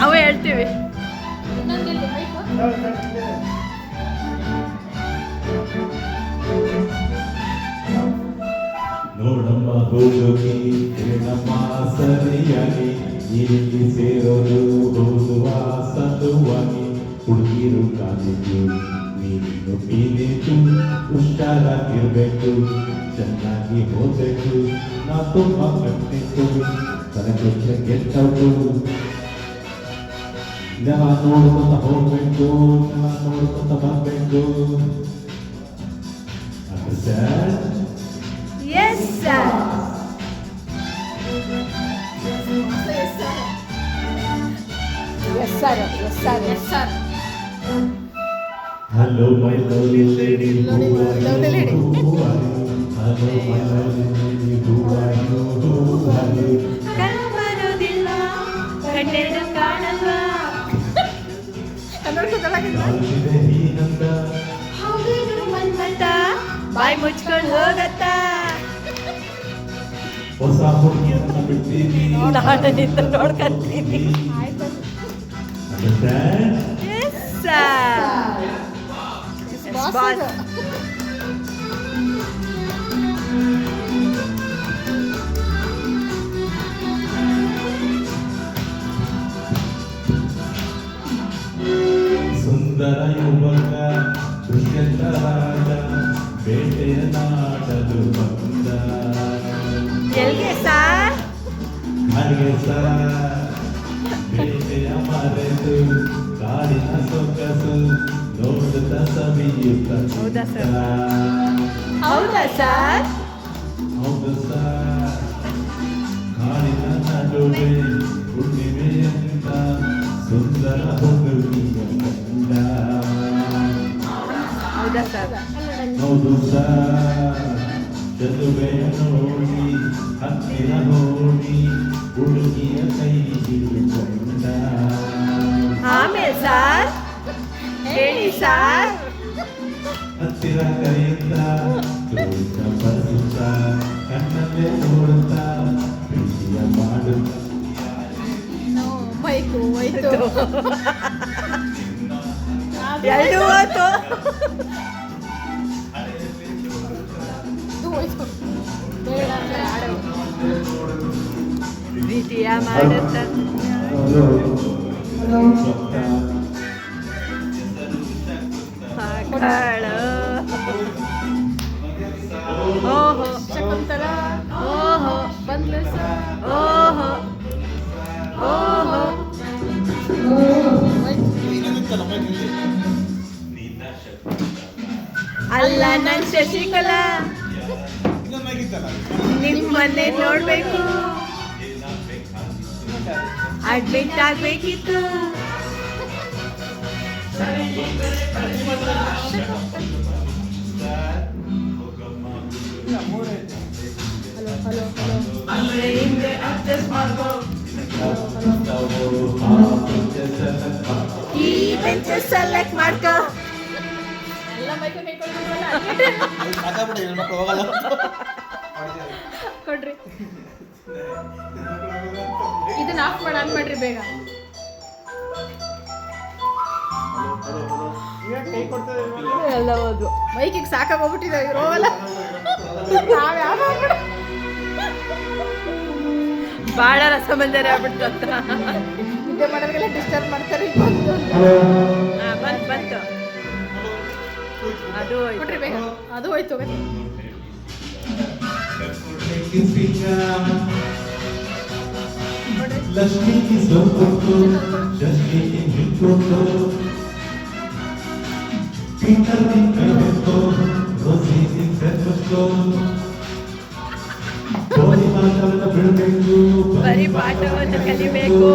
ನಾವು ಹೇಳ್ತೀವಿ. ನೋಡಮ್ಮ ಹೋಗಿ ಹೇಳಮ್ಮ ಸರಿಯಾಗಿ ಇಲ್ಲಿ ಸೇರೋದು ಹೋಗುವ ಸಲುವಾಗಿ ಹುಡುಗಿರು ಕಾಲಿದ್ದು ನೀನು ಪೀನೇತು ಹುಷಾರಾಗಿರ್ಬೇಕು ಚೆನ್ನಾಗಿ ಹೋಗ್ಬೇಕು ನಾ ತುಂಬ ಕಟ್ಟಿತ್ತು ತಲೆಗೆ ಗೆಟ್ಟವು ಜನ ನೋಡ್ಕೊತ ಹೋಗ್ಬೇಕು ಜನ ನೋಡ್ಕೊತ ಬರ್ಬೇಕು Understand? Yes, sir. Yes, sir. Yes, sir. Yes, sir. Hello, my lovely lady. Lovely lady. Who are you? Hello, my lovely lady. Who are you? Who are you? ಕಣ್ಬರೋದಿಲ್ಲ ಕಣ್ಣೆರಡು ಕಾಣಲ್ವಾ ಕಾಲಿದೆ ನೀನಂದ ಹೌದೇನು ಮನ್ಮತ ಬಾಯಿ ಮುಚ್ಕೊಂಡು ಹೋಗತ್ತ ಹೊಸ ಹುಡುಗಿಯನ್ನ ಬಿಡ್ತೀನಿ ನಾನು ನಿಂತು ನೋಡ್ಕೊಂತೀನಿ. Understand? Yes, sir. Yes, boss. ಸುಂದರ ಯುವಕ ದುಷ್ಯಂತ ರಾಜ ಬೇಟೆಯ ನಾಡಲು ಬಂದ ಎಲ್ಗೆ ಸರ್ ಹಾಗೆ ಬೇಟೆಯ ಮರೆತು ಕಾಡಿನ ಸೊಗಸು ನೋಡುತ್ತ ಸವಿಯುತ್ತ ಹೌದಾ ಸರ್? ಹೌದಾ ಸರ್? ಹೌದು ಸರ್ ಕಾಡಿನ ನಡುವೆ ಹುಣ್ಣಿಮೆಯಂತ ಸುಂದರ ಹುಡುಗಿಯ ಕಂಡ ಹೌದಾ ಸರ್? ಹೌದು ಸರ್ ಚದುವೆಯ ನೋಡಿ ಹತ್ತಿರ ನೋಡಿ ಹುಡುಗಿಯ ಕೈ ಹಿಡಿದುಕೊಂಡ ಆಮೇಲೆ ಸರ್ ಹೇಳಿ ಸರ್. ಹತ್ತಿರ ಕೈಯಿಂದ ತೋಟ ಬರುತ್ತ ಕಣ್ಣಲ್ಲೇ ನೋಡುತ್ತಾ ಪ್ರೀತಿಯ ಮಾಡುತ್ತ ಹೋಯ್ತು ಹೋಯ್ತು ಎರಡು ಹೋಯ್ತು. ಇದು ಹೋಯ್ತು ಬೇಡ ಅಂದ್ರೆ ಆಡು. ಪ್ರೀತಿಯ ಮಾಡುತ್ತ ಮಕ್ಕಳು. ಓಹೋ ಶಕುಂತಲ ಓಹೋ ಬಂದ್ಲು ಸರ್. ಓಹೋ ಓಹೋ ಅಲ್ಲ ನನ್ ಶಶಿಕಲಾ ನಿಮ್ಮನ್ನೇ ನೋಡ್ಬೇಕು ಅಡ್ಮಿಟ್ ಆಗ್ಬೇಕಿತ್ತು. ಹಲೋ ಹಲೋ ಹಲೋ ಅಂದ್ರೆ ಹಿಂದೆ adjust ಮಾಡ್ಕೊ. ಈ ಬೆಂಚ್ ಸೆಲೆಕ್ಟ್ ಮಾಡ್ಕೊ. ಎಲ್ಲ ಮೈಕು ಕೈಕೊಳ್ಳೋದಲ್ಲ ಕೊಡ್ರಿ. ಇದನ್ನ ಆಫ್ ಮಾಡಿ ಆನ್ ಮಾಡ್ರಿ ಬೇಗ. ಎಲ್ಲ ಹೌದು. ಮೈಕಿಗೆ ಸಾಕಾಗೋಗ್ಬಿಟ್ಟಿದೆ ಇವ್ರು ಹೋಗಲ್ಲ. ನಾವ್ ಯಾವ ಬಾಳ ರಸಮಂಜರಿ ಆಗ್ಬಿಡ್ತು ಅಂತ. ನಿದ್ದೆ ಮಾಡೋದ್ಗೆಲ್ಲ ಡಿಸ್ಟರ್ಬ್ ಮಾಡ್ತಾರೆ. ಈಗ ಬಂತು ಬಂತು ಅದು ಹೋಯ್ತು. ಕೊಡ್ರಿ ಬೇಗ. ಅದು ಹೋಯ್ತು ಲಕ್ಷ್ಮಿಗೆ ಸೋತು ಶಶಿಗೆ ಹಿಡ್ಕೊಂಡು ಪೀಟರ್ಗೆ ಕೈಬೇಕು ರೋಸಿಗೆ ಸೇರ್ಬೇಕು ಗೋಲಿ ಮಾತನ್ನ ಬಿಡಬೇಕು ಬರೀ ಪಾಠವನ್ನು ಕಲಿಬೇಕು.